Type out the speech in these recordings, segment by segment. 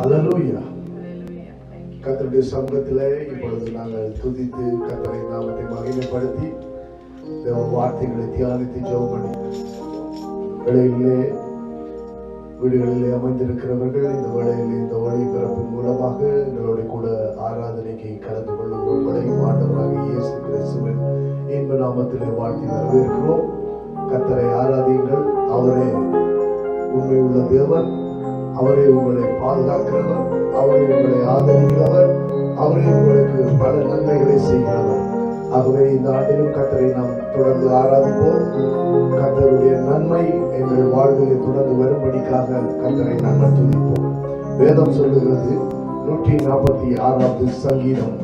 அல்லேலூயா. கர்த்தருடைய சமூகத்திலே இப்பொழுது நாங்கள் துதித்து கர்த்தரை நாமத்தை மகிமைப்படுத்தி தேவ வார்த்தைகளை தியானித்து ஜெபம் பண்ணி வேளையிலே வீடுகளிலே அமர்ந்திருக்கிறவர்கள் இந்த வேளையிலே இந்த ஒளிபரப்பின் மூலமாக எங்களோட கூட ஆராதனைக்கு கலந்து கொள்ளுகிறவர்களையும் ஆண்டவராக இயேசு கிறிஸ்துவின் இன்ப நாமத்திலே வாழ்த்தி வரவேற்கிறோம். கர்த்தரை ஆராதியுங்கள். அவரே உண்மை உள்ள தேவன், அவரே உங்களை பாதுகாக்கிறவர், அவரே உங்களை ஆதரிக்கிறவர், அவரே உங்களுக்கு பல நன்மைகளை செய்கிறவர். ஆகவே இந்த ஆண்டிலும் கர்த்தரை நாம் தொடர்ந்து ஆராதிப்போம். கர்த்தருடைய நன்மை எங்கள் வாழ்வில் தொடர்ந்து வரும்படிக்காக கர்த்தரை நாங்கள் துதிப்போம். வேதம் சொல்லுகிறது 146வது சங்கீதம்,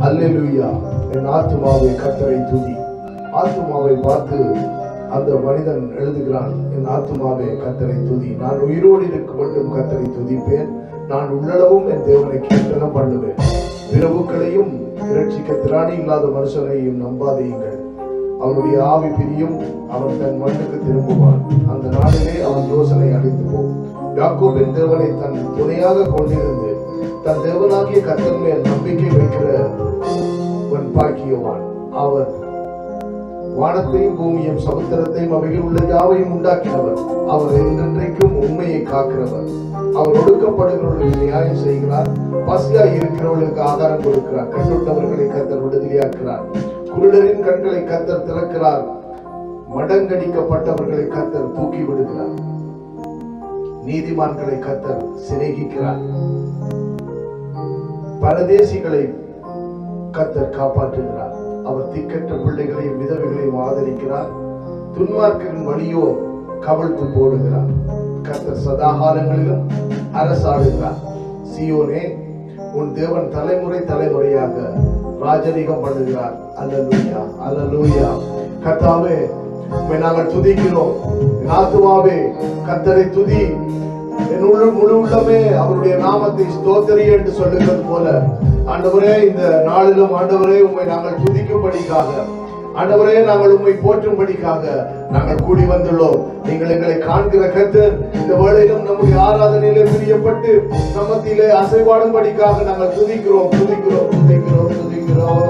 அல்லேலூயா, என் ஆத்துமாவே கர்த்தரை துதி. ஆத்துமாவை பார்த்து அந்த மனிதன் எழுதுகிறான், என் ஆத்துமாவே கர்த்தரை துதி. நான் உயிரோடு இருக்கும் மட்டும் கர்த்தரை துதிப்பேன். நான் உள்ளளவும் என் தேவனை கீர்த்தனம் பண்ணுவேன். பிறவுகளையும் இரட்சிக்க திராணி இல்லாத மனுஷனையும் நம்பாதீங்கள். அவனுடைய ஆவி பிரியும், அவன் தன் மண்ணுக்கு திரும்புவான். அந்த நாளிலே அவன் யோசனை அழிந்து போகும். யாக்கோபின் தேவனை தன் துணையாக கொண்டிருந்து தன் தேவனாகிய கர்த்தர் மேல் நம்பிக்கை வைக்கிறவன் பாக்கியவான். அவன் வானத்தையும் பூமியும் சமுத்திரத்தையும் அவையில் உள்ள யாவையும் உண்டாக்கினவர். அவர் என்றென்றைக்கும் உண்மையை காக்கிறவர். அவர் ஒடுக்கப்படுகிறவர்களுக்கு நியாயம் செய்கிறார். பசியாய் இருக்கிறவர்களுக்கு ஆகாரம் கொடுக்கிறார். கண்ணுள்ளவர்களை கர்த்தர் விடுதலையாக்கிறார். குருடரின் கண்களை கர்த்தர் திறக்கிறார். மடங்கடிக்கப்பட்டவர்களை கர்த்தர் தூக்கி விடுகிறார். நீதிமான்களை கர்த்தர் சிநேகிக்கிறார். பரதேசிகளை கர்த்தர் காப்பாற்றுகிறார். அவர் திக்கற்ற பிள்ளைகளையும் விதவைகளையும் ஆதரிக்கிறார். துன்மார்க்கரின் வழியோ கவிழ்த்து போடுகிறார். கர்த்தர் சதாகாலங்களிலும் அரசாடுகிறார். சீயோனே, உன் தேவன் தலைமுறை தலைமுறையாக ராஜரீகம் பண்ணுகிறார். அல்லேலூயா, அல்லேலூயா. கர்த்தாவே, உம்மை நாங்கள் துதிக்கிறோம். என் ஆத்துமாவே கர்த்தரை துதி. என் முழு உள்ளமே அவருடைய நாமத்தை ஸ்தோத்திரி என்று சொல்லுகிறது போல ஆண்டவரே, இந்த நாளிலும் ஆண்டவரே உம்மை நாங்கள் துதிக்கும்படிக்காக, ஆண்டவரே நாங்கள் உம்மை போற்றும்படிக்காக நாங்கள் கூடி வந்துள்ளோம். நீங்கள் எங்களை காண்கிற கர்த்தர். இந்த வேளையிலும் நம்முடைய ஆராதனையிலே பிரியப்பட்டு நம்மத்திலே அசைவாடும்படிக்காக நாங்கள் துதிக்கிறோம், துதிக்கிறோம், துதிக்கிறோம், துதிக்கிறோம்.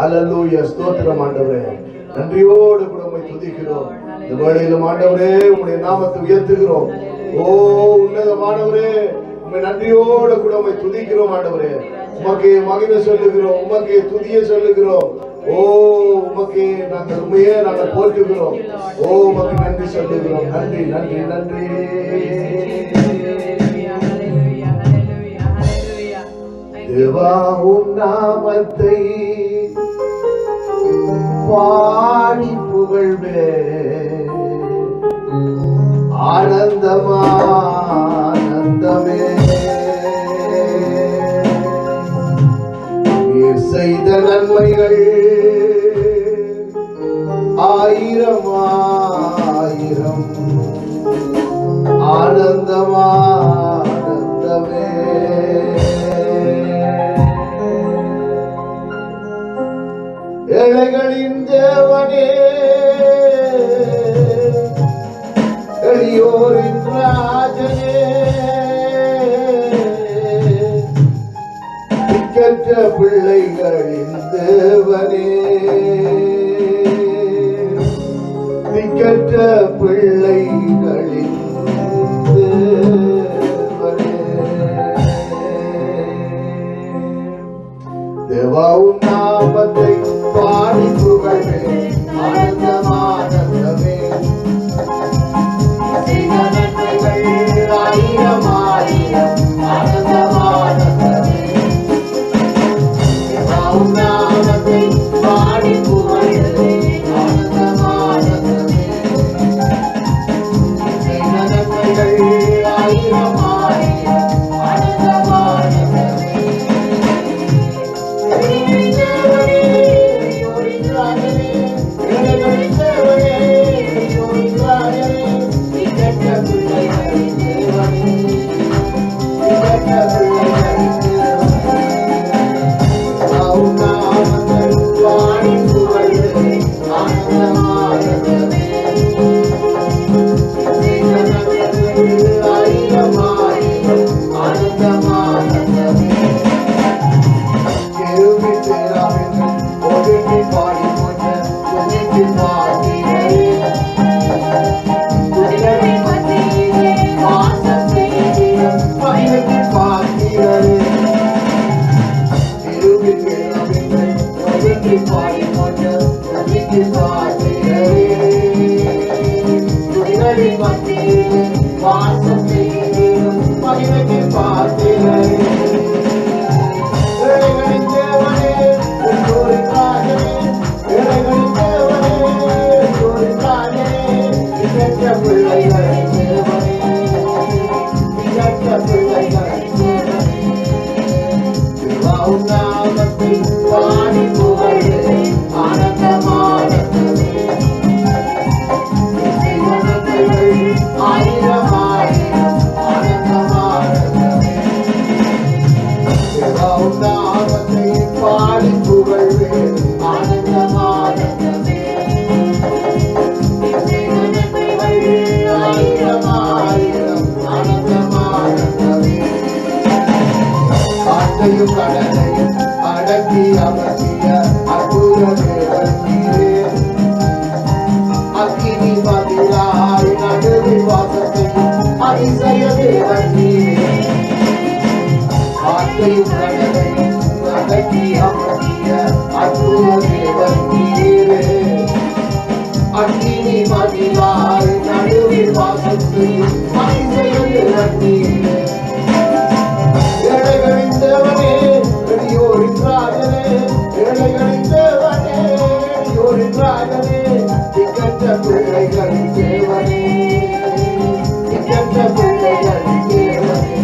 அல்லேலூயா, ஸ்தோத்திரம் ஆண்டவரே. நன்றியோடு கூட உம்மை துதிக்கிறோம். இந்த வேளையிலும் ஆண்டவரே உம்முடைய நாமத்தை உயர்த்துகிறோம். ஓ உன்னதமானவரே, உம்மை நன்றியோடு கூட உம்மை துதிக்கிறோம் ஆண்டவரே. உமக்கே மகிமை சொல்லுகிறோம், உமக்கே துதியை சொல்லுகிறோம். ஓ உமக்கே நாங்கள் உண்மையே நாங்கள் போற்றுகிறோம். ஓ உமக்கு நன்றி சொல்லுகிறோம். நன்றி, நன்றி, நன்றி. தேவா உம் நாமத்தை பாடி புகழ்வே, ஆனந்தமே நீர் செய்த நன்மைகள் ஆயிரம் ஆயிரம். ஆனந்தமே ஏழைகளின் தேவனே, எளியோரின் ராஜனே, திக்கற்ற பிள்ளைகளின் தேவனே, திக்கற்ற பிள்ளைகளின் தேவனே. தேவா உம் நாமத்தை பாடி புகழ்வே, ஆனந்தமே ஆயிரம் ஆயிரம். ஆனந்தமே தேவா உம் நாமத்தை பாடி புகழ்வே, ஆனந்தமே வாசம் செய்திடும் மகிமைக்கு பாத்திரரே. ஏழைகளின் தேவனே, எல்லோரின் ராஜனே, ஏழைகளின் தேவனே, எல்லோரின் ராஜனே, நிகழ்ந்த பிள்ளைகளின் தேவனே, நிகழ்ந்த பிள்ளைகளின் தேவனே. உன் நாமத்தை பாடி புகழ்கிறேன் ஆனந்தமானந்தமே. ஆயிரம் ஆயிரம் ஆனந்தமானந்தமே. உன் நாமத்தை பாடி புகழ்கிறேன் ஆனந்தமானந்தமே. ஆயிரம் ஆயிரம் ஆனந்தமானந்தமே. காற்றையும் கடலையும் அடக்கி அமர்த்திய அற்புத தேவன் நீரே. அக்கினி பதிலாய் நடுவில் வாசம் செய்யும் அதிசய தேவன் நீரே. காற்றையும் கடலையும் அடக்கி அமர்த்திய அற்புத தேவன் நீரே. அக்கினி பதிலாய் நடுவில் வாசம் செய்யும் அதிசய தேவன் நீரே. ஏழைகளின் தேவனே, எளியோரின் ராஜனே, ஏழைகளின் தேவனே, எளியோரின் ராஜனே, திக்கற்ற பிள்ளைகளின் தேவனே, திக்கற்ற பிள்ளைகளின் தேவனே.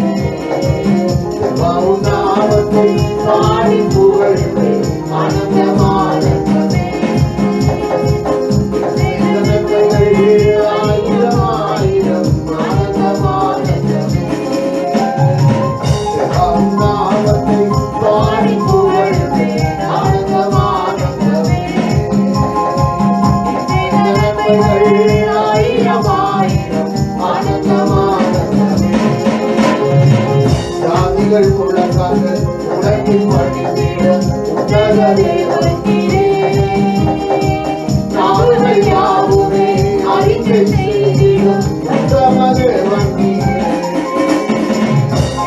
உன் நாமத்தை பாடி புகழ்கிறேன் ஆனந்தமானந்தமே. ஆயிரம் ஆயிரம் ஆனந்தமானந்தமே. நாமத்தை பாடி புகழ்கிறேன் ஆனந்தமானந்தமே. ஆயிரம் ஆயிரம் ஆனந்தமானந்தமே. ஜாதிகள் முழங்காக உலகில் பணிந்திட உன்னத தேவன் நீரே. நாடுகள் யாவுமே அறிக்கை செய்திடும் உத்தம தேவன் நீரே.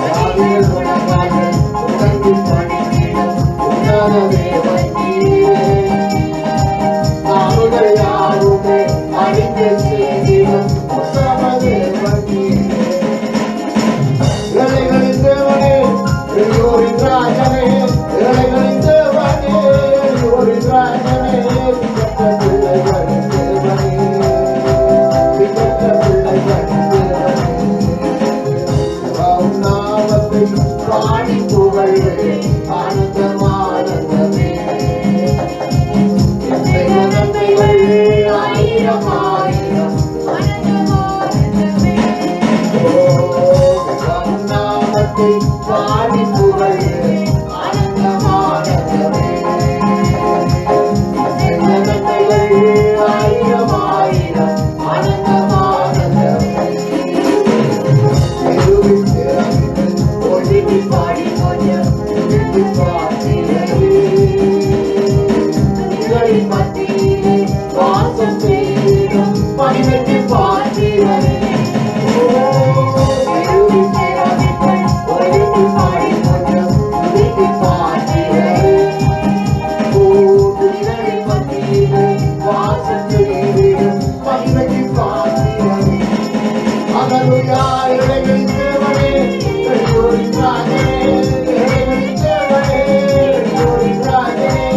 ஜாதிகள் முழங்காக உலகில் பணிந்திட உன்னத தேவன் நீரே. நாடுகள் யாவுமே அறிக்கை செய்திடும் உத்தம தேவன் நீரே. ஏழைகளின் தேவனே, எளியோரின் ராஜனே, ஏழைகளின் தேவனே, எளியோரின் ராஜனே, திக்கற்ற பிள்ளைகளின் தேவனே, திக்கற்ற பிள்ளைகளின் தேவனே. உன் நாமத்தை பாடி புகழ்கிறேன் ஆனந்தமானந்தமே. ஆயிரம் ஆயிரம் ஆனந்தமானந்தமே. உன் நாமத்தை பாடி புகழ்கிறேன் ஆனந்தமானந்தமே. ஆயிரம் ஆயிரம் ஆனந்தமானந்தமே. தெருவில் திறமைகள் ஒழுங்கி பாடி கொஞ்சம் எழுதி பார்க்கிறே. துதிகளின் மத்தியிலே வாசம் செய்திடும் மகிமைக்கு பார்க்கிறே. தெருவில் திறமைகள் ஒழுங்கி பாடி கொஞ்சம் எழுதி பார்க்கிறே. துதிகளின் மத்தியிலே வாசம் செய்திடும் மகிமைக்கு பார்க்கிறே. அல்லேலூயா. ஏழைகளின் தேவனே, எளியோரின் ராஜனே, ஏழைகளின் தேவனே, எளியோரின் ராஜனே,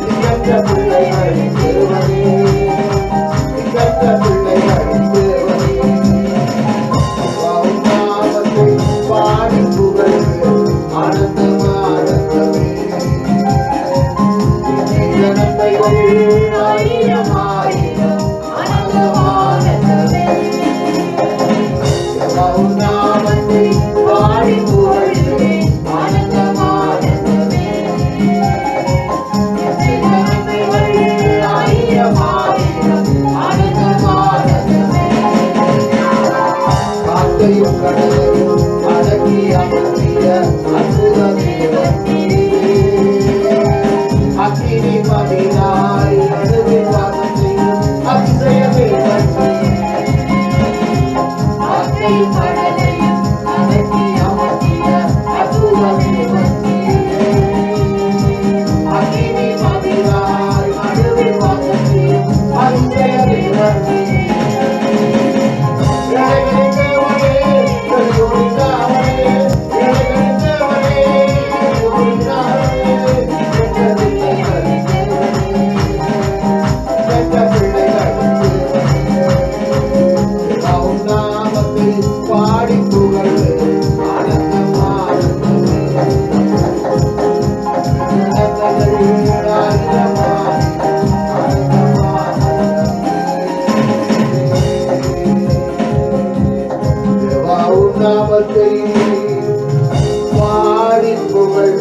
திக்கற்ற பிள்ளைகளின் தேவனே, திக்கற்ற பிள்ளைகளின் தேவனே. உன் நாமத்தை பாடி புகழ்கிறேன் ஆனந்தமானந்தமே. ஆயிரம் ஆயிரம் ஆனந்தமானந்தமே. உன் நாமத்தை பாடி புகழ்கிறேன் ஆனந்தமானந்தமே. ஆயிரம் ஆயிரம் ஆனந்தமானந்தமே. காற்றையும் கடலையும் அடக்கி அமர்த்திய அற்புத தேவன் நீரே. அக்கினி பதிலாய் நடுவில் வாசம் செய்யும் அதிசய தேவன் நீரே. காற்றையும் கடலையும் அடக்கி அமர்த்திய அற்புத தேவன் நீரே. அக்கினி பதிலாய் நடுவில் வாசம் செய்யும் அதிசய தேவன் நீரே. பாடி புகழ் நாமத்தை பாடி புகழ்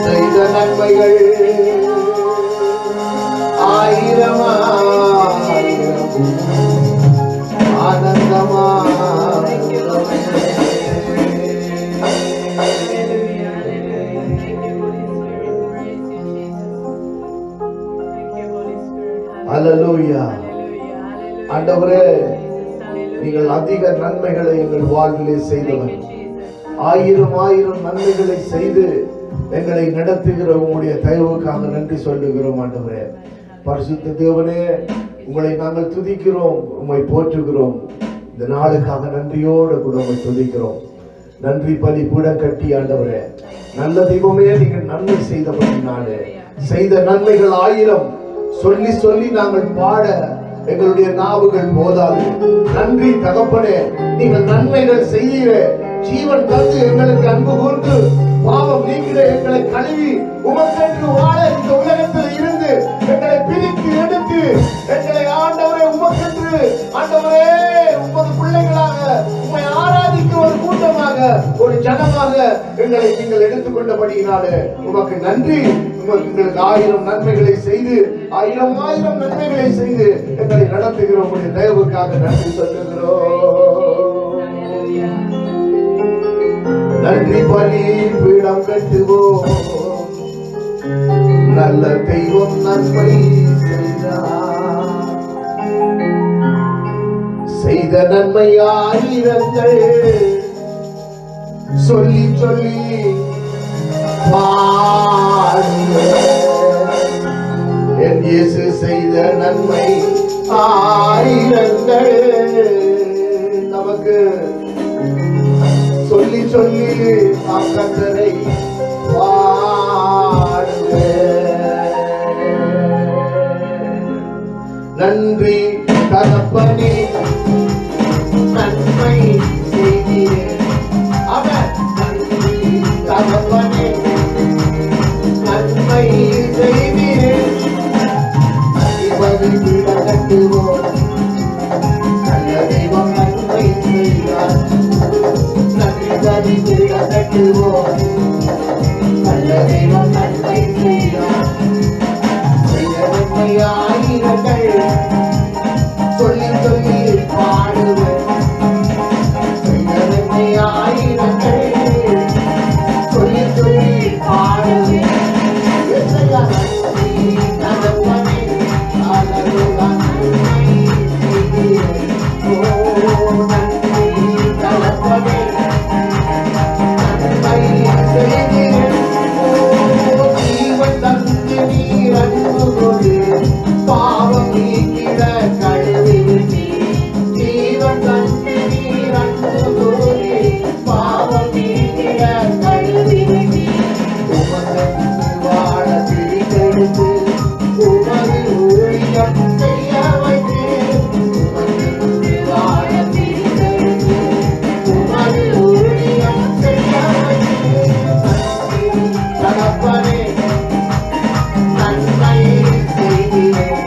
செய்த நன்மைகள் ஆயிரம் ஆனந்தமா அல்லேலூயா. ஆண்டவரே, நீங்கள் அதிக நன்மைகளை எங்கள் வாழ்விலே செய்தவர். ஆயிரம் ஆயிரம் நன்மைகளை செய்து எங்களை நடத்துகிற உங்களுடைய தயவுக்காக நன்றி சொல்லுகிறோம். ஆண்டவரே, பரிசுத்த தேவனே, உங்களை நாங்கள் துதிக்கிறோம், உம்மை போற்றுகிறோம். இந்த நாளுக்காக நன்றியோடு கூட உம்மை துதிக்கிறோம். நன்றி பலி கூட கட்டி ஆண்டவரே, நல்ல தெய்வமே, நீங்கள் நன்மை செய்தபடினாலே செய்த நன்மைகள் ஆயிரம் சொல்லி சொல்லி நாங்கள் பாட எங்களுடைய நாவுகள் போதாது. நன்றி தகப்பனே, நீங்கள் நன்மைகள் செய்கிற ஜீவன் தந்து எங்களுக்கு அன்பு கூர்ந்து பாவம் நீக்கிற எங்களை கழுவி உமக்கென்று வாழ இந்த உலகத்தில் இருந்து எங்களை பிரித்து எடுத்து எங்களை ஆண்டவரே உமக்கென்று ஆண்டவரே உமது பிள்ளைகளாக உம்மை ஆராதிக்க ஒரு கூட்டமாக ஒரு ஜனமாக எங்களை நீங்கள் எடுத்துக்கொண்டபடியினாலே உமக்கு நன்றி. எங்களுக்கு ஆயிரம் நன்மைகளை செய்து ஆயிரம் ஆயிரம் நன்மைகளை செய்து எங்களை நடத்துகிற உங்களுடைய தயவுக்காக நன்றி சொல்லுகிறோம். நன்றி பலி பீடம் கட்டுவோம். நல்ல தெய்வம் நன்மை செய்த நன்மை ஆயிரங்கள் சொல்லி சொல்லி என் இயேசு செய்த நன்மை ஆயிரங்கள் நமக்கு சொல்லி சொல்லி நாம் கர்த்தரை நன்றி தகப்பனே, நன்மை செய்தீரே. அவர் நன்றி தகப்பனே, நன்மை செய்தீரே. இவரை விட கட்டுவோம், நல்ல தெய்வம் நன்மை செய்தார். நன்றி விட கட்டுவோம், நல்ல தெய்வம் நன்மை செய்தார். ஆயிரங்கள் சொல்லி சொல்லி பாடுவேன். ஆயிரங்கள் சொல்லி சொல்லி பாடுவேன். பாவம் நீக்கிட கழுவி ஜீவன் தந்து நீர் அன்பு பாவம் நீக்கிட கழுவி உமக்கு வாழ பிரித்தெடுத்து உமது ஊழியம் செய்ய வைத்து உமக்கு வாழ பிரித்தெடுத்து உமது ஊழியம் செய்ய வைத்து தகப்பனே நன்மை செய்கிறேன்.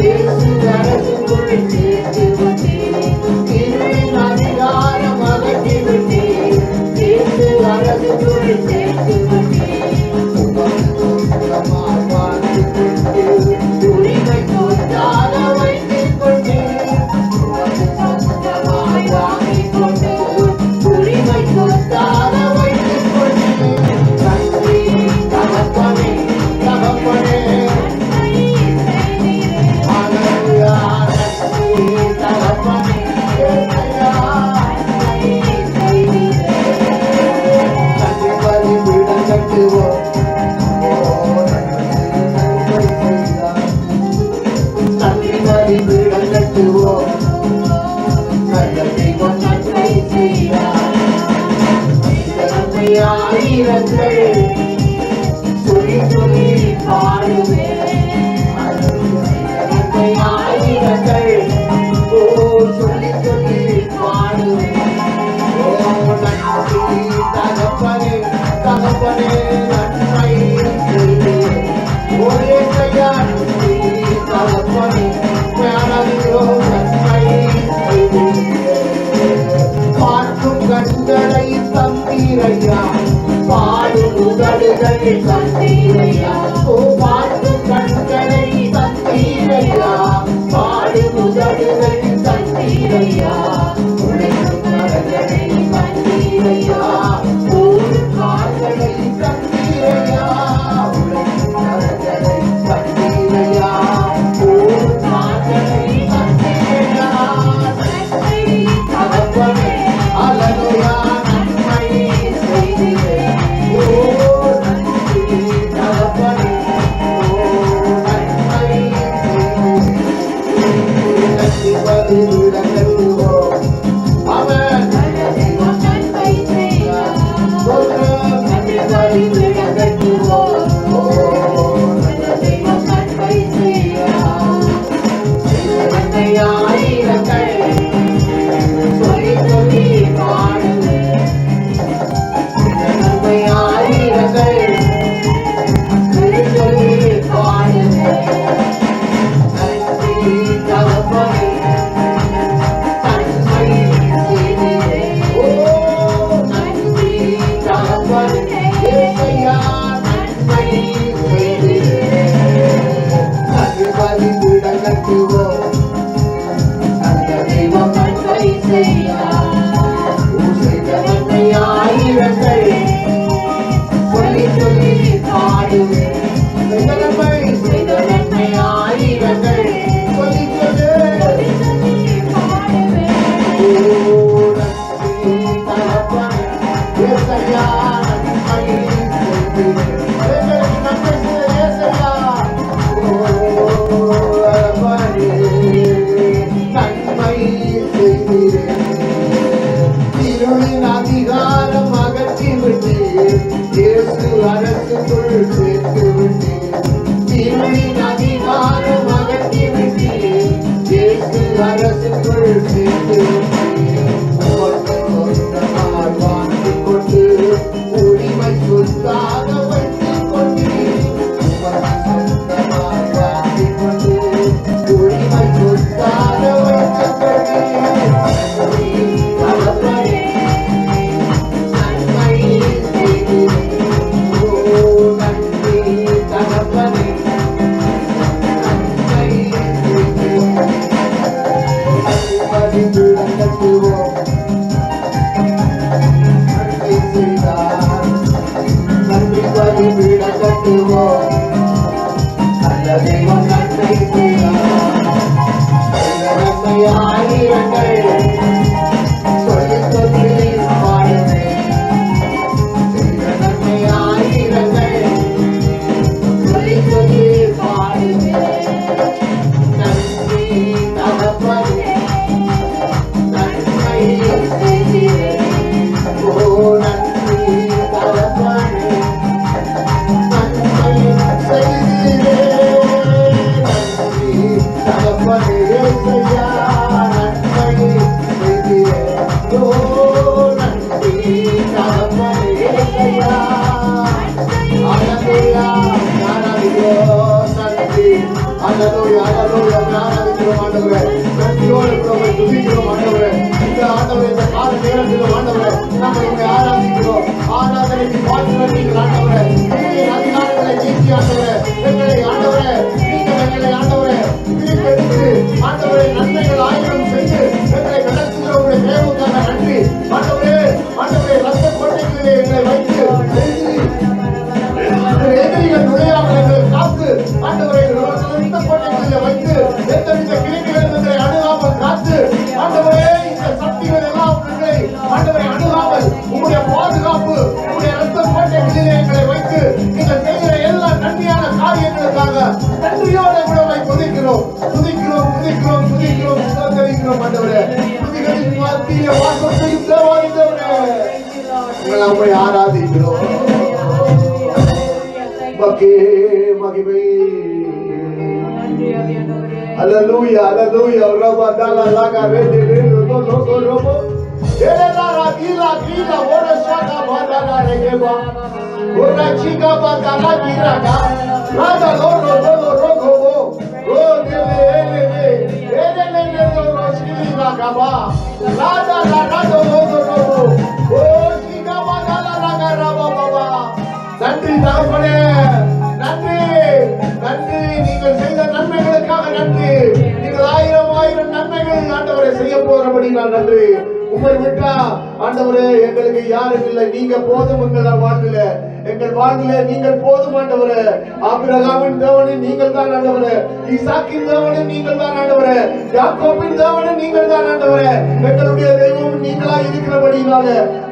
இயேசு அரசுக்குள் சேர்த்து விட்டீர். இருளின் அதிகாரம் அகற்றி விட்டீர். இயேசு அரசுக்குள் சேர்த்து விட்டீர். உமது சொந்தமாய் வாழ்ந்து கொண்டு உரிமை சொத்தாக வைத்துக் கொண்டீர். உமது சொந்தமாய் வாங்கிக் கொண்டு உரிமை சொத்தாக வைத்துக் கொண்டீர். நன்றி தகப்பனே, தகப்பனே. ஹல்லேலூயா. நன்றி தகப்பனே, ஏசையா. நன்றி பலிபீடம் கட்டுவோம். நன்றி பலிபீடம் கட்டுவோம். நல்ல தெய்வம் நன்மை செய்தார். ஆயிரங்கள் சொல்லி சொல்லி பாடுவேன். ஆயிரங்கள் ஓ சொல்லி சொல்லி பாடுவேன். ஓ நன்றி தகப்பனே, தகப்பனே நன்மை செய்தீர். ஒரே கையா நன்றி தகப்பனே, ஞானவியோ நன்மை செய்தீர். பார்க்கும் கண்களை தந்தீரையா, பாடும் உதடுகள் தந்தீரையா. ஓ பார்க்கும் கண்களை தந்தீரையா, பாடும் உதடுகள் தந்தீரையா. உழைக்கும் கரங்களை தந்தீரையா, ஓடும் கால்களை தந்தீரையா. உழைக்கும் கரங்களை தந்தீரையா, ஓடும் கால்களை தந்தீரையா. தகப்பனே, ஹல்லேலூயா. நன்மை செய்தீரே. ஓ நன்றி தகப்பனே, ஓ நன்மை செய்தீரே. நன்றி பலிபீடம் கட்டுவோம். அவன் நல்ல தெய்வம் நன்மை செய்தார். நன்றி பலிபீடம் கட்டுவோம். ஓ நல்ல தெய்வம் நன்மை செய்தார். நன்மை ஆயிரங்கள் சொல்லி சொல்லி பாடுவேன். நன்மை ஆயிரங்கள் சொல்லி சொல்லி பாடுவேன். நன்றி தகப்பனே, நன்மை செய்தீரே. ஓ நன்றி தகப்பனே, ஏசையா நன்மை செய்தீரே. நன்றி பலிபீடம் கட்டுவோம். நல்ல தெய்வம் நன்மை செய்தார். செய்த நன்மை ஆயிரங்கள் சொல்லி சொல்லி பாடுவேன். செய்த நன்மை ஆயிரங்கள் சொல்லி சொல்லி பாடுவேன். ஓ நன்றி தகப்பனே, ஏசையா நன்மை செய்தீரே. நன்மை செய்த ஏசையா. ஓ தகப்பனே, நன்மை செய்தீரே. இருளின் அதிகாரம் அகற்றி விட்டீர். இயேசு அரசுக்குள் சேர்த்து விட்டீர். இருளின் அதிகாரம் அகற்றி விட்டீர். இயேசு அரசுக்குள் சேர்த்து விட்டீர். உமக்கு சொந்தமாய் வாங்கிக் கொண்டு உரிமை சொத்தாக வைத்துக் கொண்டீர். உமக்கு சொந்தமாய் வாங்கிக் கொண்டு உரிமை சொத்தாக வைத்துக் கொண்டீர். தகப்பனே, நன்மை செய்தீரே. ஓ நன்றி தகப்பனே, நன்மை செய்தீரே. நன்றி பலிபீடம் கட்டுவோம். நன்மை செய்தார். நன்றி பலிபீடம் கட்டுவோம். நல்ல தெய்வம் நன்மை செய்தார். செய்த நன்மை ஆயிரங்கள் சொல்லி சொல்லி பாடுவேன். செய்த நன்மை ஆயிரங்கள் சொல்லி சொல்லி பாடுவேன். நன்றி தகப்பனே, நன்மை செய்தீரே. ஓ நன்றி தகப்பனே, நன்மை செய்தீரே. நன்றி தகப்பனே, ஏசையா நன்மை செய்தீரே. ஓ நன்றி தகப்பனே, ஏசையா. ஹல்லேலூயா. ஞானவியோ நன்றி. ஹalleluya ஹalleluya ஆராதிக்கிறோம் ஆண்டவரே. நன்றியோடு உம்மை துதிக்கிறோம் ஆண்டவரே. இந்த ஆண்டவரே இந்த கால நேரத்தில் ஆண்டவரே நாங்கள் உம்மை ஆராதிக்கிறோம். ஆராதனைக்கு பாத்திரம் நீங்கள் ஆண்டவரே. உம்முடைய அதிகாரங்களை நீக்கி ஆண்டவரே எங்களை ஆண்டவரே நீங்கள் எங்களை ஆண்டவரே பிரித்தெடுத்து ஆண்டவரே நன்மைகள் ஆயிரம் செய்து எங்களை நடத்துகிற உடைய தேவனுக்காக நன்றி ஆண்டவரே. ஆண்டவரே ரத்த கோட்டைகளிலே எங்களை வைத்து எதிரிகள் நுழையாமல் எங்களை காத்து ஆண்டவரை ரத்த கோட்டைகளிலே வைத்து எந்தவித கிருமிகளும் எங்களை அணுகாமல் காத்து ஆண்டவரே இந்த சக்திகள் எல்லாம் எங்களை ஆண்டவரை அணுகாமல் உங்களுடைய பாதுகாப்பு உங்களுடைய ரத்த கோட்டைகளிலே எங்களை வைத்து நீங்கள் செய்கிற எல்லா நன்மையான காரியங்களுக்காக நன்றியோடு உங்களை துதிக்கிறோம் துதிக்கிறோம் துதிக்கிறோம் துதிக்கிறோம் சுதந்திரிக்கிறோம் ஆண்டவரே. துதிகளின் மத்தியிலே வாசம் செய்யும் தேவாண்டவரே உங்களை நம்மை ஆராதிக்கிறோம். மகிமை ஹalleluya ஹalleluya ரபா தாலா லாகா ரெதே லோகோ லோகோ ரோபோ ஏலா ராகிலா கிலா ஓரஷாகா பாதாலா ரெகேபா ஓரா சிகா பாதாலா கிராகா ராதா லோரோ லோரோ ரோகோபோ ஓ தேலே ஏலே லோரோ சிலிகா காபா ராதா ராதா லோரோ ரோபோ ஓ சிகா பாதாலா ராகா ராபா பாபா. நன்றி தகப்பனே நன்றி நன்றி. நீங்கள் செய்த நன்மைகளுக்காக நன்றி. நீங்கள் ஆயிரம் ஆயிரம் நன்மைகள் ஆண்டவரை செய்ய போறபடி நான் நன்றி. உம்மை விட்டா ஆண்டவரே எங்களுக்கு யாரும் இல்லை. நீங்க போதும் எங்கள் வாழ்வில எங்கள் வாழ்வில நீங்கள் போதும் ஆண்டவரே. ஆபிரகாமின் தேவனே நீங்கள் தான் ஆண்டவரே. ஈசாக்கின் தேவனே நீங்கள் தான் ஆண்டவரே. யாக்கோபின் தேவனே நீங்கள் தான் ஆண்டவரே. எங்களுடைய தெய்வம் நீங்களா இருக்கிறபடினால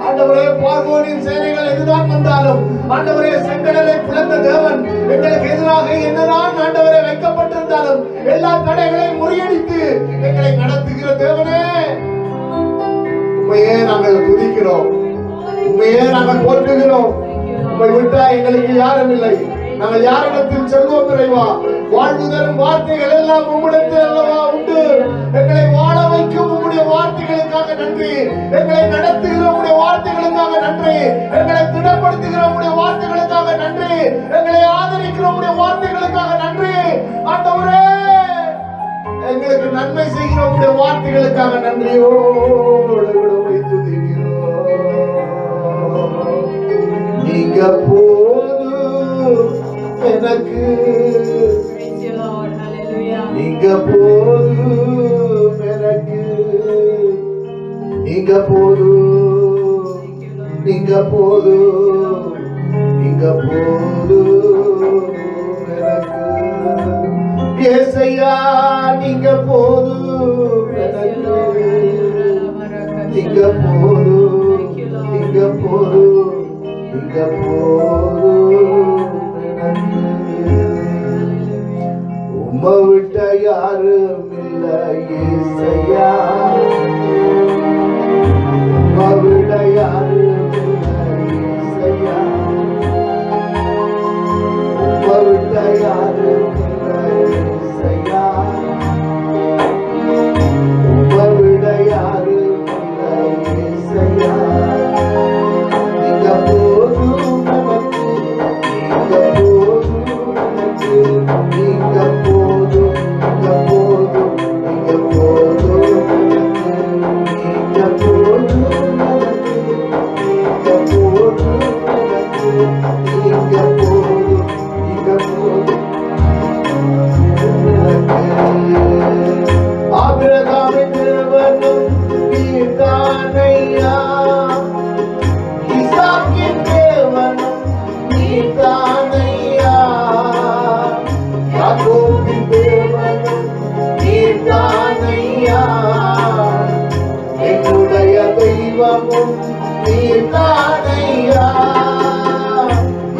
ஆண்டவரே பார்வோனின் சேனைகள் எதுதான் வந்தாலும் ஆண்டவரே செங்கடலை பிளந்த தேவன் எங்களுக்கு எதிராக என்னதான் ஆண்டவரே வைக்கப்பட்டிருந்தாலும் எல்லா தடைகளையும் முறியடித்து எங்களை நடத்துகிற தேவனே உண்மையே நாங்கள் துதிக்கிறோம். உண்மையே நாங்கள் போற்றுகிறோம். உண்மை விட்டா எங்களுக்கு யாரும் இல்லை. நாங்கள் யாரிடத்தில் செல்வோம் இறைவா? வாழ்வு தரும் வார்த்தைகள் எல்லாம் உம்மிடத்தில் அல்லவா உண்டு. எங்களை வாழ வைக்கும் உம்முடைய வார்த்தைகளுக்காக நன்றி. எங்களை நடத்துகிற உம்முடைய வார்த்தைகளுக்காக நன்றி. எங்களை திடப்படுத்துகிற உம்முடைய வார்த்தைகளுக்காக நன்றி. எங்களை ஆதரிக்கிற உம்முடைய வார்த்தைகளுக்காக நன்றி. ஆண்டவரே எங்களுக்கு நன்மை செய்கிற உம்முடைய வார்த்தைகளுக்காக நன்றியோடு துதிக்கிறோம். நீங்க போதும் எனக்கு, நீங்க போதும் எனக்கு, நீங்க போதும், நீங்க போதும், நீங்க போதும் எனக்கு. ஏசையா நீங்க போதும் எனக்கு, நீங்க போதும், நீங்க போதும், நீங்க போதும் எனக்கு. உம்மை விட்ட யாரும் இல்லை ஏசையா, உம்மை விட யாரும் இல்லை ஏசையா, உம்மை விட்ட யாரும் இல்லை ஏசையா, உம்மை விட யாரும் இல்லை ஏசையா. நீங்க போதும் நமக்கு, நீங்க போதும் எனக்கு, நீங்க போதும், நீங்க போதும், நீங்க போதும் எனக்கு, நீங்க போதும் நமக்கு, நீங்க போதும் எனக்கு, நீங்க போதும், நீங்க போதும் எனக்கு. ஆபிரகாமின் தேவனும் நீர்தானையா, ஈசாக்கின் தேவனும் நீர்தானையா, யாக்கோபின் தேவனும் நீர்தானையா, என்னுடைய தெய்வமும் நீர்தானையா,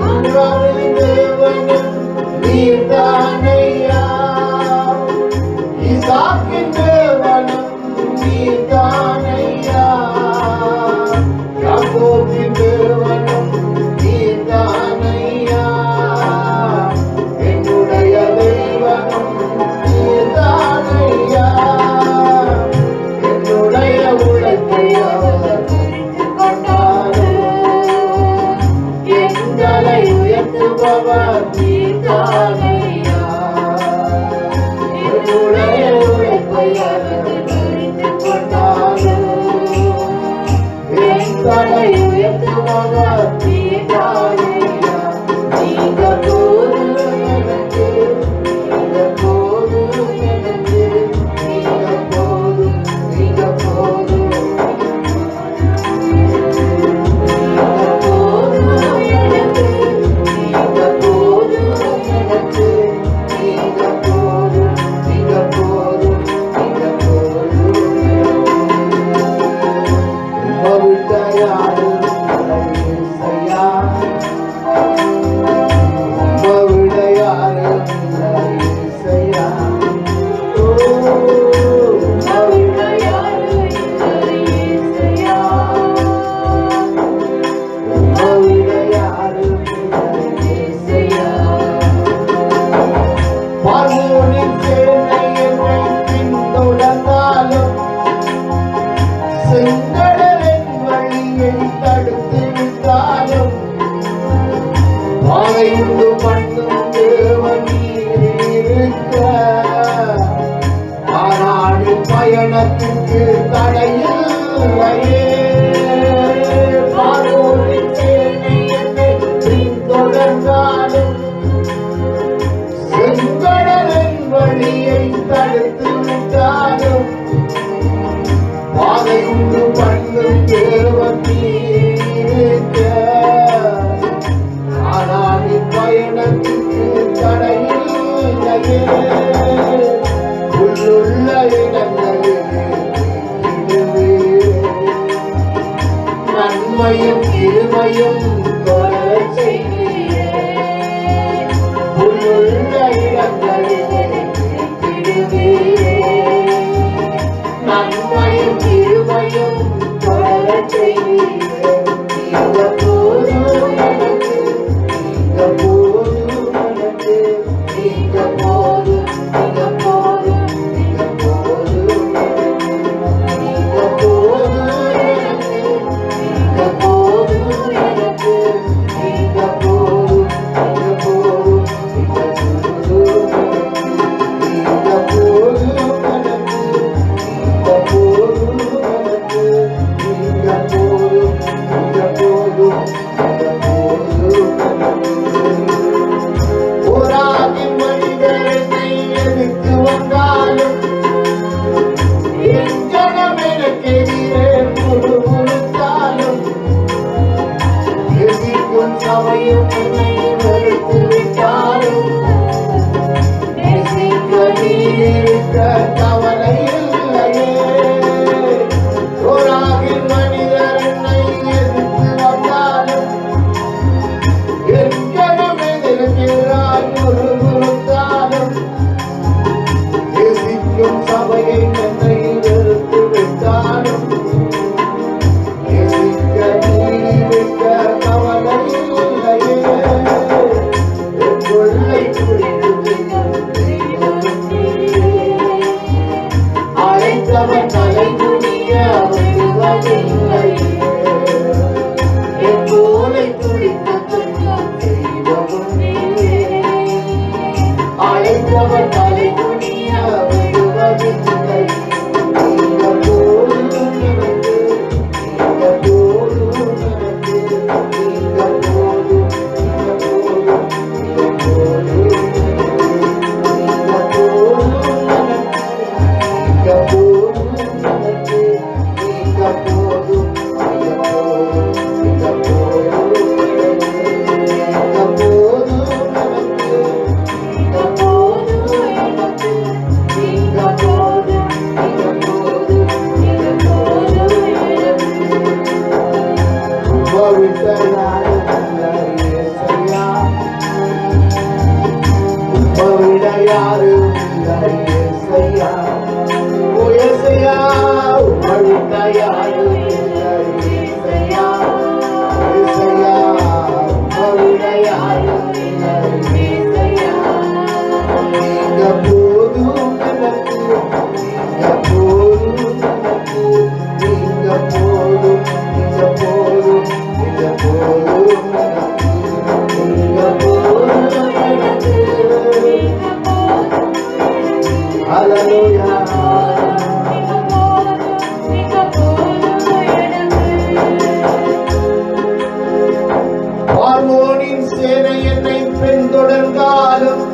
ஆபிரகாமின் தேவனும் நீர்தானையா, ஈசாக்கின் தேவனும் நீர்தானையா, யாக்கோபின் தேவனும் நீர்தானையா, என்னுடைய தெய்வமும் நீர்தானையா, என்னுடைய உழைப்பை அவர் குறித்துக் கொண்டாரோ, எங்களை உயர்த்துபவர் நீர்தானையா, பயணத்துக்கு தடையில்லையே. பார்வோனின் சேனை என்னை பின்தொடர்ந்தாலும் செங்கடலின் வழியை தடுத்து விட்டாலும் பாதை உண்டு பண்ணும் தேவன் நீர். ஆனால் பயணத்துக்கு தடையில்லையே. உள்ளுள்ள இடங்களிலே நன்மையும் கிருபையும் தொடரச் செய்வீரே. உள்ளுள்ள இடங்களிலே நன்மையும் கிருபையும் தொடரச் செய்வீரே. இந்த போதும் எனக்கு, இந்த போதும் எனக்கு, இந்த போதும், இந்த போதும், இந்த போதும், இந்த போதும் எனக்கு, இந்த போதும் எனக்கு, இந்த போதும், இந்த போதும், இந்த போதும், இந்த போதும் எனக்கு, இந்த போதும் எனக்கு, இந்த போதும், இந்த போதும், இந்த போதும் எனக்கு. போராகின் மனிதர் என்னை எதிர்த்து வந்தாலும் என் ஜனம் எனக்கு எதிரே முறுமுறுத்தாலும் எதிர்க்கும் சபையும் என்னை வெறுத்து விட்டாலும் நேசிக்க நீர் இருக்க கவலை இல்லையே. போராகின் மனிதர் என்னை எதிர்த்து வந்தாலும் என் ஜனம் எதிர்க்கிறாய் முறுமுறுத்தாலும் நேசிக்கும் சபையை என்னை வெறுத்து விட்டாலும் நேசிக்க நீர் இருக்க கவலை இல்லையே. என் கொள்ளை குடிக்கும் தெய்வம் நீரே. அழைத்தவன் தலை குனிய விடுவதில்லையே. என் போலை குடிக்கும் தெய்வம் நீரே. அழைத்தவன் தலை குனிய விடுவதில்லை. இந்த போதும் எனக்கு, இந்த போதும் எனக்கு, இந்த போதும், இந்த போதும், இந்த போதும் இந்த போதும் எனக்கு, இந்த போதும் எனக்கு, இந்த போதும், இந்த போதும், இந்த போதும் எனக்கு, இந்த போதும் எனக்கு, இந்த போதும் எனக்கு, இந்த போதும், இந்த போதும், இந்த போதும் எனக்கு. உம்மைவிட்ட யாரும் இல்லை இயேசையா. உம்மைவிட யாரும் இல்லை இயேசையா. ஓ இயேசையா, உம்மைவிட்ட யாரும் இல்லை இயேசையா. இயேசையா, உம்மைவிட யாரும் இல்லை இயேசையா. நீங்க போதும் எனக்கு, நீங்க போதும் எனக்கு, நீங்க போதும், நீங்க போதும், நீங்க போதும் எனக்கு, நீங்க போதும் எனக்கு. ஹல்லேலூயா. பார்வோனின் சேனை என்னை பின்தொடர்ந்தாலும்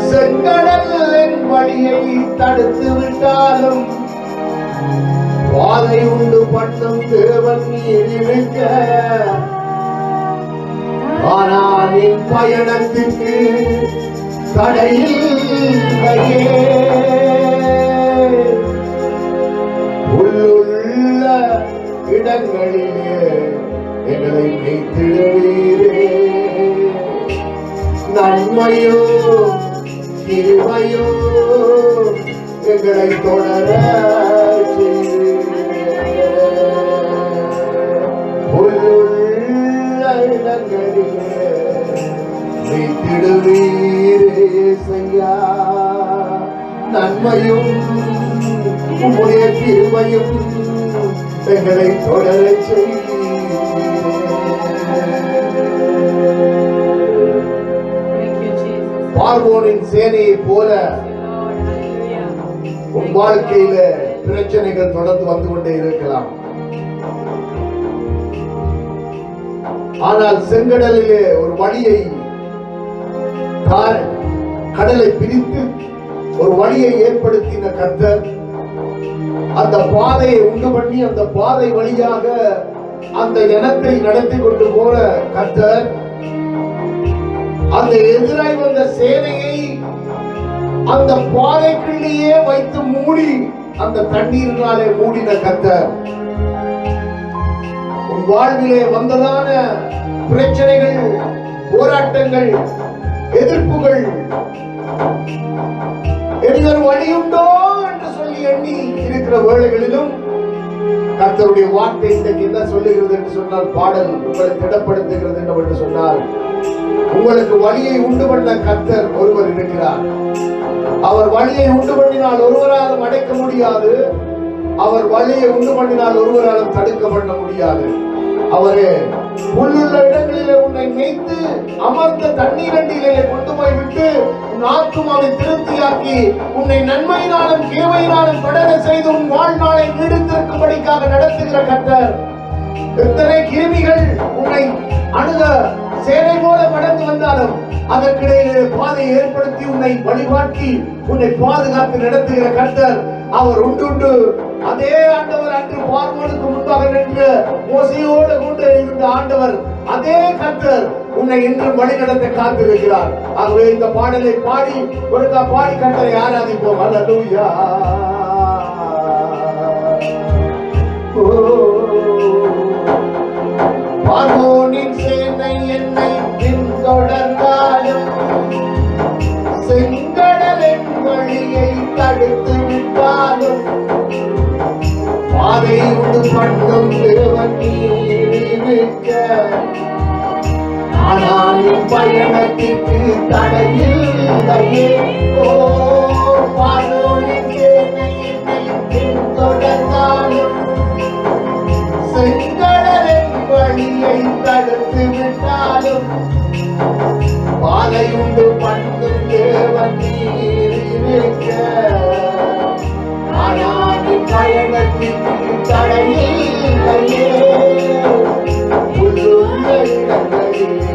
செங்கடலின் வழியை தடுத்து விட்டாலும் பாதை உண்டு பண்ணும் தேவன் நீர் இருக்க. ஆனால் என் பயணத்துக்கு தடையில்லையே. உள்ளுள்ள இடங்களிலே எங்களை வைத்திடுவீரே. நன்மையோ கிருபையோ எங்களை தொடர செய்வீரே. உள்ளுள்ள இடங்களிலே வைத்திடுவீரே செய்யா. நன்மையும் உம்முடைய கிருபையும் எங்களை தொடர பார்வோனின் சேனையை போல உன் வாழ்க்கையில பிரச்சனைகள் தொடர்ந்து வந்து கொண்டே இருக்கலாம். ஆனால் செங்கடலிலே ஒரு வழியை, கடலை பிரித்து ஒரு வழியை ஏற்படுத்தின கர்த்தர், அந்த பாதையை உண்டு பண்ணி அந்த பாதை வழியாக அந்த இனத்தை நடத்தி கொண்டு போற கர்த்தர், அந்த எதிராய் வந்த சேனையை அந்த பாறைக்குள்ளேயே வைத்து மூடி அந்த தண்ணீரினாலே மூடின கர்த்தர், உன் வாழ்விலே வந்ததான பிரச்சனைகள், போராட்டங்கள், எதிர்ப்புகள், எதிர் வழியுண்டோ என்று சொல்லி எண்ணி இருக்கிற வேளைகளிலும் கர்த்தருடைய வார்த்தை இன்றைக்கு என்ன சொல்லுகிறது என்று சொன்னால், பாடல் உங்களை திடப்படுத்துகிறது என்று சொன்னால், உங்களுக்கு வழியை உண்டு பண்ண கர்த்தர் ஒருவர் இருக்கிறார். அவர் வழியை உண்டு பண்ணினால் ஒருவராலும் அடைக்க முடியாது. அவர் வழியை உண்டு பண்ணினால் ஒருவராலும் தடுக்க பண்ண முடியாது. அவரே புல்லுள்ள இடங்களிலே உன்னை மேய்த்து அமர்ந்த தண்ணீர் அண்டிலே கொண்டு போய் விட்டு உன் ஆத்துமாவை திருப்தியாக்கி உன்னை நன்மையினாலும் கிருபையினாலும் தொடர செய்து உன் வாழ்நாளை நீடித்திருக்கும்படிக்காக நடத்துகிற கர்த்தர். எத்தனை கிருமிகள் உன்னை அணுக சேனை போல கடந்து வந்தாலும் அதற்கிடையிலே பாதையை ஏற்படுத்தி உன்னை வழிகாட்டி உன்னை பாதுகாத்து நடத்துகிற கர்த்தர் அவர் உண்டு. அதே ஆண்டவர் அன்று பார்வோனுக்கு முன்பாக நின்று மோசையோடு கொண்டு இருந்த ஆண்டவர், அதே கர்த்தர் உன்னை இன்றும் வழி நடத்த காத்திருக்கிறார். ஆகவே இந்த பாடலை பாடி ஒருக்கா பாடி கர்த்தரை ஆராதிப்போம். அல்லேலூயா. பார்வோனின் சேனை என்னை பின்தொடர்ந்தாலும் செங்கடலின் வழியை தடுத்து விட்டாலும் பாதை உண்டு பண்ணும் தேவன் நீக்க, ஆனால் பயணத்திற்கு தடையில்லையே. ஓ பார்வோனின் சேனை என்னை பின்தொடர்ந்தாலும் செங்கடலின் வழியை தடுத்து விட்டாலும் பாதை உண்டு பண்ணும் தேவன் நீக்க, ஆனால் பயணத்திற்கு தடையில்லையே. உள்ளுள்ள இடங்களிலே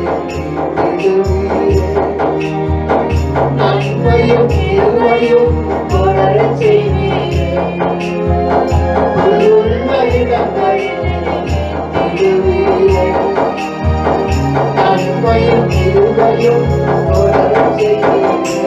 நன்மையும் கிருபையும் தொடரச் செய்வீரே. உள்ளுள்ள இடங்களிலே நன்மையும் கிருபையும் தொடரச் செய்வீரே.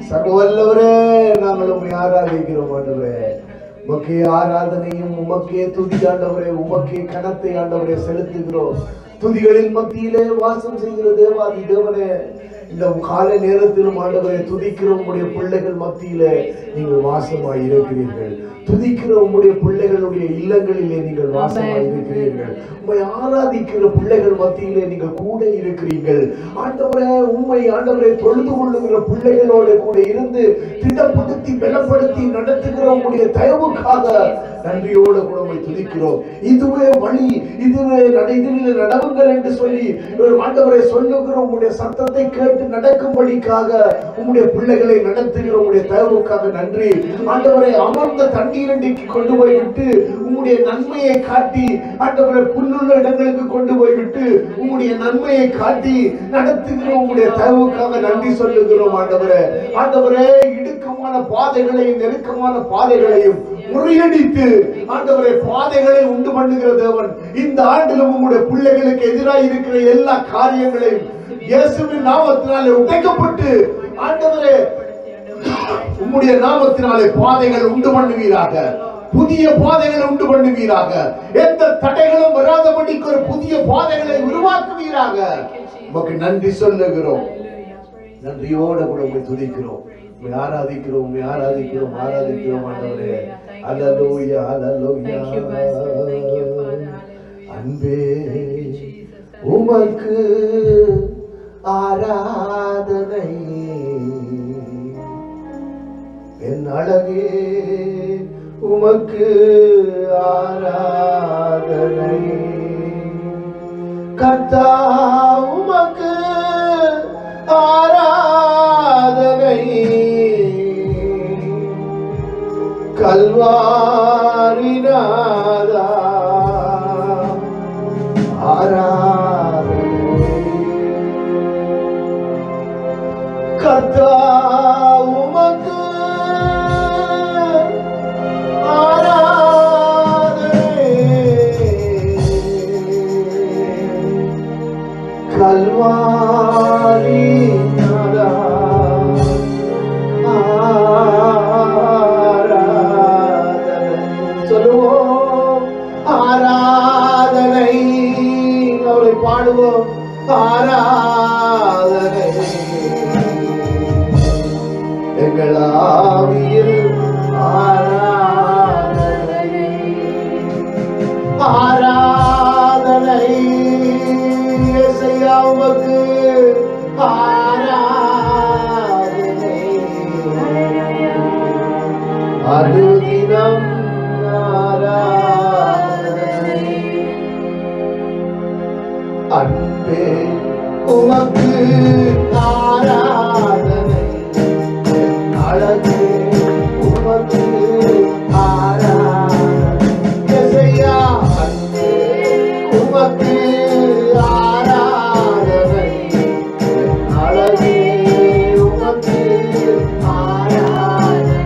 சர்வவல்லவரே, நாங்கள் உம்மை ஆராதிக்கிறோம் ஆண்டவரே. உமக்கே ஆராதனையும் உமக்கே துதி ஆண்டவரே, உமக்கே கனத்தை ஆண்டவரே செலுத்துகிறோம். துதிகளின் மத்தியிலே வாசம் செய்கிற தேவாதி தேவனே, இந்த காலை நேரத்திலும் ஆண்டவரை துதிக்கிற உங்களுடைய பிள்ளைகள் மத்தியில நீங்கள் வாசமாய் இருக்கிறீர்கள். துதிக்கிற உங்களுடைய பிள்ளைகளுடைய இல்லங்களிலே நீங்கள் வாசமாய் இருக்கிறீர்கள். உம்மை ஆராதிக்கிற பிள்ளைகள் மத்தியிலே நீங்கள் கூட இருக்கிறீர்கள். ஆண்டவரே உம்மை ஆண்டவரை தொழுது கொள்ளுகிற பிள்ளைகளோடு கூட இருந்து திட்டப்படுத்தி பலப்படுத்தி நடத்துகிற உங்களுடைய தயவுக்காக நன்றியோடு கூட உம்மை துதிக்கிறோம். இதுவே வழி, இதுவே இதில் நடவுங்கள் என்று சொல்லி ஆண்டவரை சொல்லுகிற உங்களுடைய சத்தத்தை கேட்டு நடக்கும்படிக்காக உங்களுடைய பிள்ளைகளை நடத்துகிற உங்களுடைய தயவுக்காக நன்றி. ஆண்டவரை அமர்ந்த தண்ணீரண்டிக்கு கொண்டு போய்விட்டு உங்களுடைய நன்மையை காட்டி ஆண்டவரை புல்லுள்ள இடங்களுக்கு கொண்டு போய்விட்டு உங்களுடைய நன்மையை காட்டி நடத்துகிற உங்களுடைய தயவுக்காக நன்றி சொல்லுகிறோம். ஆண்டவரே ஆண்டவரே இடுக்கமான பாதைகளையும் நெருக்கமான பாதைகளையும் முறியடித்து ஆண்டவரே பாதைகளை உண்டு பண்ணுகிற தேவன், இந்த ஆண்டிலும் உங்களுடைய பிள்ளைகளுக்கு எதிராக இருக்கிற எல்லா காரியங்களையும் இயேசுவின் நாமத்தினாலே உடைக்கப்பட்டு ஆண்டவரே உம்முடைய நாமத்தினாலே பாதைகள் உண்டு பண்ணுவீராக. புதிய பாதைகளை உண்டு பண்ணுவீராக. எந்த தடைகளும் வராதபடிக்கு ஒரு புதிய பாதைகளை உருவாக்குவீராக. உமக்கு நன்றி சொல்லுகிறோம். நன்றியோட கூட உம்மை துதிக்கிறோம், உம்மை ஆராதிக்கிறோம், உம்மை ஆராதிக்கிறோம், ஆராதிக்கிறோம் ஆண்டவரே. அல்லேலூயா அல்லேலூயா. அன்பே உமக்கு ஆராதனை, என் அழகே உமக்கு ஆராதனை. கர்த்தா உமக்கு ஆராதனை, கல்வாரி நாதா ஆராதனை. கர்த்தா உமக்கு ஆராதனை, கல்வாரி நாதா ஆராதனை. சொல்லுவோம் ஆராதனை, அவரை பாடுவோம் ஆராதனை. எங்கள் ஆவியில் ஆராதனை, ஆராதனை. இயேசுவே உமக்கு ஆராதனை, அனுதினம் ஆராதனை. அன்பே உமக்கு ஆராதனை, அழகே உமக்கு ஆராதனை. இயேசுவே அன்பே உமக்கு ஆராதனை, அழகே உமக்கு ஆராதனை.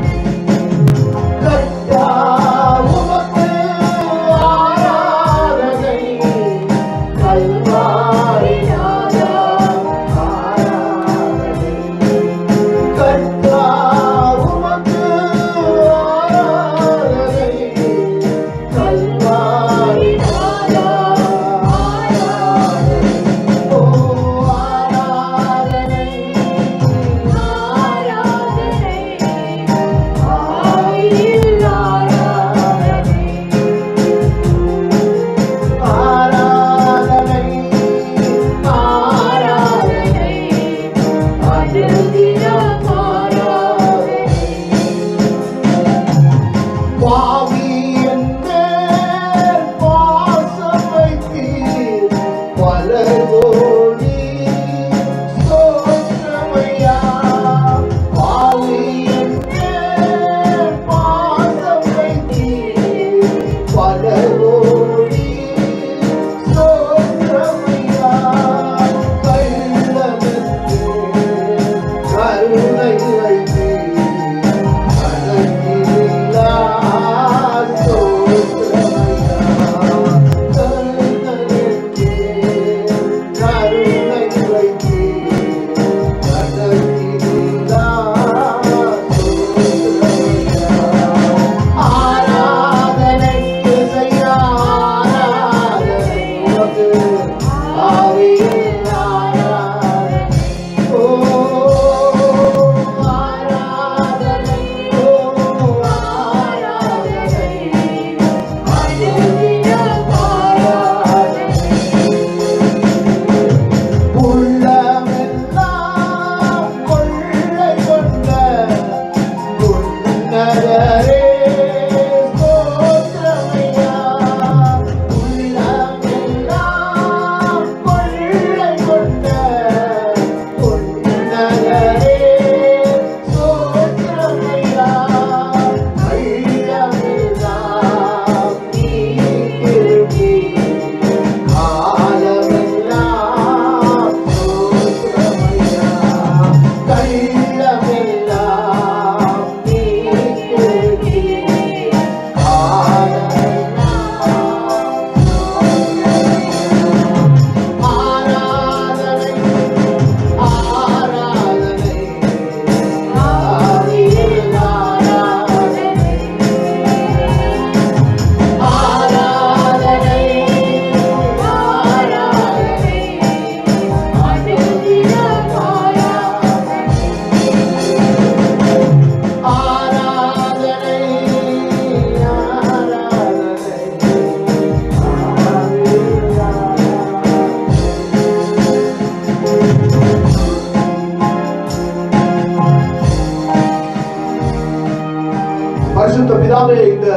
பரிசுத்த பிதாவே, இந்த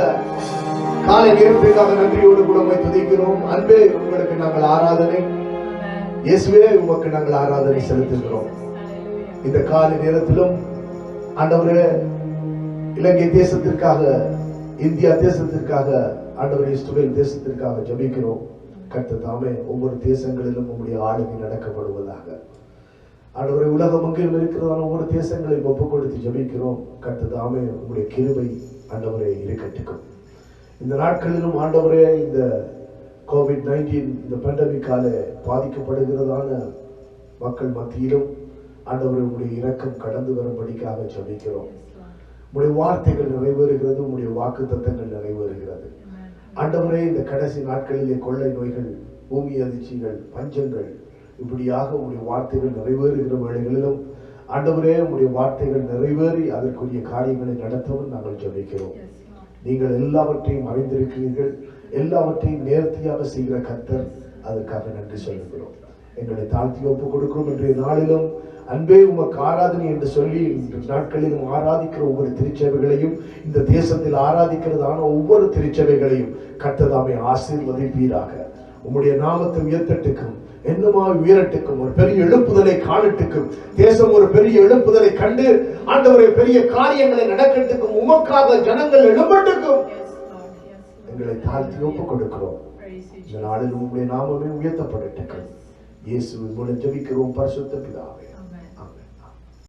காலை நேரத்திற்காக நன்றியோடு கூட உம்மை துதிக்கிறோம். அன்பே, உங்களுக்கு நாங்கள் ஆராதனை, இயேசுவே உமக்கு நாங்கள் ஆராதனை செலுத்துகிறோம். இந்த காலை நேரத்திலும் ஆண்டவரே, இலங்கை தேசத்திற்காக, இந்தியா தேசத்திற்காக, ஆண்டவரே இஸ்ரவேல் தேசத்திற்காக ஜெபிக்கிறோம். கர்த்தர் தாமே ஒவ்வொரு தேசங்களிலும் உம்முடைய ஆளுகை நடக்கப்படுவதாக. ஆண்டவரே, உலகம் எங்கிலும் இருக்கிறதான ஒவ்வொரு தேசங்களையும் ஒப்புக் கொடுத்து ஜெபிக்கிறோம். கர்த்தர் தாமே உம்முடைய கிருபை ஆண்டவரே இருக்கட்டும். இந்த நாட்களிலும் ஆண்டவரே, இந்த COVID-19 இந்த பேண்டமிக்கால பாதிக்கப்படுகிறதான மக்கள் மத்தியிலும் ஆண்டவரே உம்முடைய இரக்கம் கடந்து வரும்படிக்காக ஜெபிக்கிறோம். உம்முடைய வார்த்தைகள் நிறைவேறுகிறது, உம்முடைய வாக்குத்தத்தங்கள் நிறைவேறுகிறது. ஆண்டவரே, இந்த கடைசி நாட்களிலே கொள்ளை நோய்கள், பூமி அதிர்ச்சிகள், பஞ்சங்கள், இப்படியாக உம்முடைய வார்த்தைகள் நிறைவேறுகிற வேளைகளிலும் ஆண்டவரே, உம்முடைய வார்த்தைகள் நிறைவேறி அதற்குரிய காரியங்களை நடத்தவும் நாங்கள் ஜெபிக்கிறோம். நீங்கள் எல்லாவற்றையும் அறிந்திருக்கிறீர்கள், எல்லாவற்றையும் நேர்த்தியாக செய்கிற கர்த்தர், அதற்காக நன்றி சொல்லுகிறோம். எங்களை தாழ்த்தி ஒப்புக் கொடுக்கிறோம். இன்றைய நாளிலும் அன்பே உமக்கு ஆராதனை என்று சொல்லி நாட்களிலும் ஆராதிக்கிற ஒவ்வொரு திருச்சபைகளையும், இந்த தேசத்தில் ஆராதிக்கிறதான ஒவ்வொரு திருச்சபைகளையும் கர்த்தர் ஆசீர்வதிப்பீராக. உம்முடைய நாமத்தை உயர்த்தட்டுக்கும், என்னமா உயரட்டுக்கும், ஒரு பெரிய எழுப்புதலை காணட்டுக்கும், தேசம் ஒரு பெரிய எழுப்புதலை கண்டு ஆண்டவரே பெரிய காரியங்களை நடக்கட்டுக்கும், உமக்காக ஜனங்கள் எழும்பட்டுக்கும் எங்களை தாழ்த்தி ஒப்புக் கொடுக்கிறோம். இந்த நாளில் உம்முடைய நாமமே உயர்த்தப்படட்டுக்கும். இயேசுவின் மூலம் ஜெபிக்கிறோம் பரிசுத்த பிதாவே.